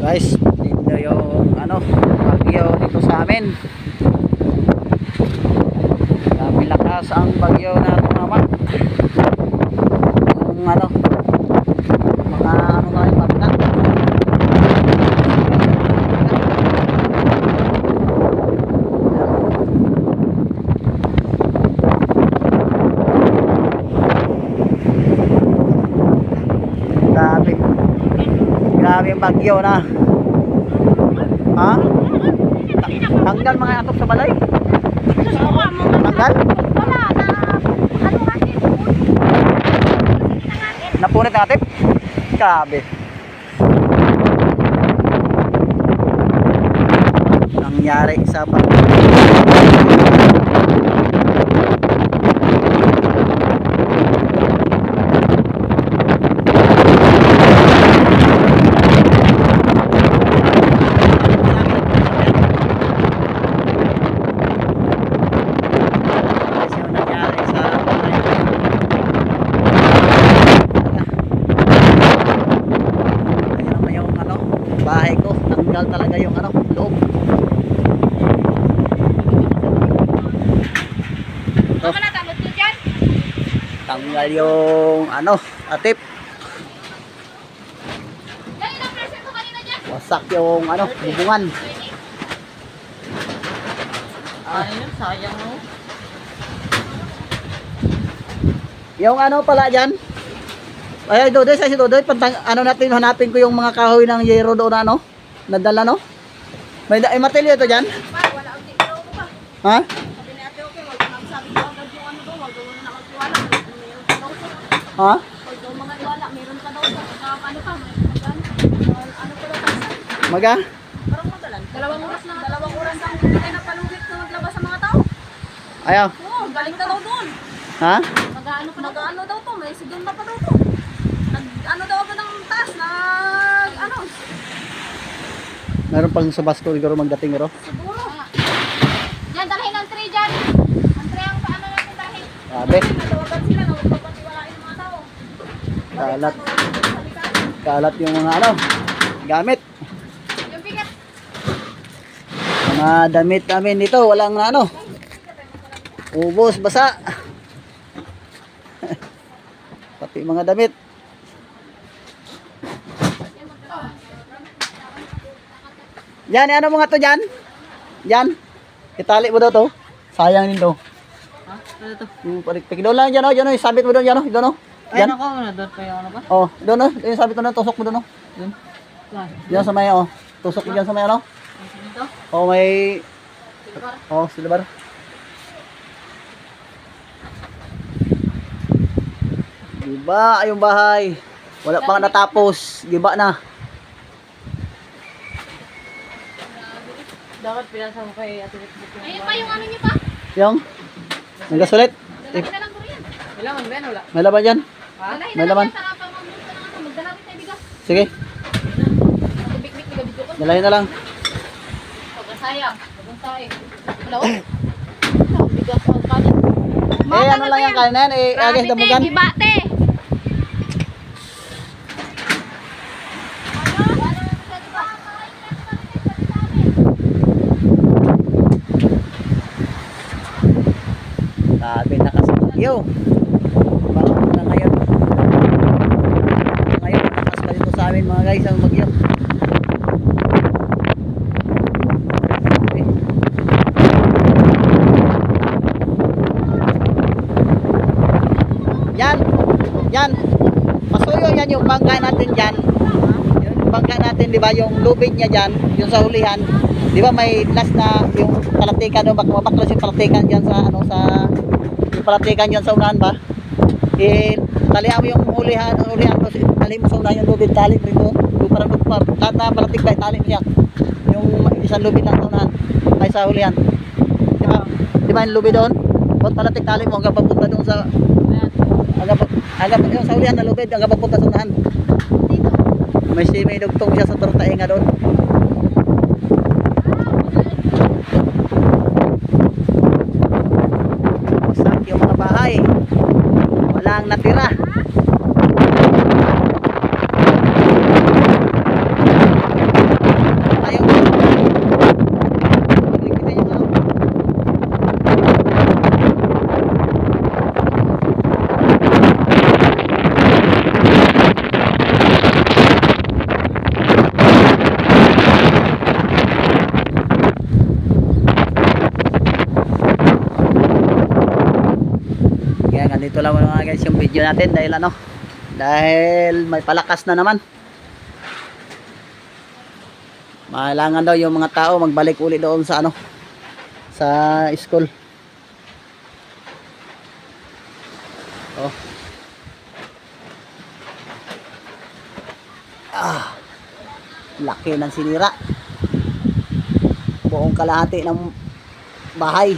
Guys, dito yung bagyo dito sa amin. Grabe lakas ang bagyo na tumama. Yung mga tayo pagkat. Grabe. Grabe yung bagyo na. Ha? Tanggal mga atok sa balay? Tanggal? Wala na. Ano natin? Napunit natin? Grabe. Nangyari sa bagyo. Bahay ko, tanggal talaga yung loob. Ano na talot nyo dyan? Tanggal yung atip. Yan, ilang present ko kanina dyan? Wasak yung bubungan. Ayun, sayang mo. Yung pala dyan. Ay, Dodoy, si Dodoy, natin, hanapin ko yung mga kahoy ng yero doon nadala May matilyo ito dyan? Pa, wala ang tigil ko pa. Ha? Sabi ni ate, okay, wag nang sabi ko agad yung doon, wag daw na magtiwala. Meron ka daw sa. Ha? Wag daw mga iwala, meron ka daw sa. Ano pa, ano pa daw sa. Maga? Parang madalan. Dalawang oras lang hindi tayo napalugit na maglabas sa mga tao. Ayaw. Oo, galing na daw doon. Ha? Mag-ano daw to, may sidon na pa daw to. Ano daw ako ng taas, Meron pang sa basko siguro magdating ro. siguro. Diyan, dalhin ang tray dyan. Ang tray ang paano natin dalhin. Grabe. Natawagan sila na huwag papatiwalain ng mga tao. Kalat. Kalat yung mga gamit. Yung bigat. Mga damit namin dito, walang ubos, basa. Pati mga damit. Yan, mga to dyan? Yan. Itali mo daw to. Sayang din to. Ha? Ano to? Yung palikpik. Doon lang dyan, dyan, sabit mo doon, dyan, doon. Ay, Yan. nako, doon pa yung ano ba? Oh, doon, yung sabit mo doon, tusok mo doon, Doon. Saan? Diyan sa may, tusok mo dyan sa may, Dito? Oh, may, silbar. Giba yung bahay. Wala pang natapos. Giba na. Dapat pinasa mo kay Ate Rick. Ayun pa yung ano niyo pa. Yung, nagkasulit. Dalhin na lang ko rin. Wala man ba yan? Wala. May laban dyan. Ha? Dalhin May na laman. lang yan sa pamamuto ng magdala rin tayo bigas. Sige, Big-big na gabi ko. dalahin na lang. Pagkasayang. Pagkasay. Wala o. Bigas ang kanin. Ano lang yung kanin na yan, agis damugan. Gibate. Sabi na kasi bagyo. Panahon na ngayon. Ngayon, nakas pa dito sa amin mga guys ang bagyo. Yan. Pasuyo yan yung bangka natin dyan. Yung bangka natin, di ba, yung lubid niya dyan, yung sa hulihan. Di ba may last na yung palatikan, mabaklas yung palatikan dyan sa, yung palatikan dyan sa unahan ba? Talihan mo yung hulihan mo, tali mo sa unahan yung lubid, tali mo rin doon. Parang lahat na palatik ba, tali mo siya. Yung isang lubid lang sa unahan, ay sa hulihan. Di ba yung lubid doon? Huwag palatik, tali mo hanggang papunta doon sa hanggang yung sa ulihan na lubid hanggang papunta sa unahan. May dugtong siya sa tortainga doon. natira. video natin dahil ano, dahil may palakas na naman. Kailangan daw yung mga tao magbalik uli doon sa ano, sa school. Oh. Laki ng sinira. Buong kalahati ng bahay.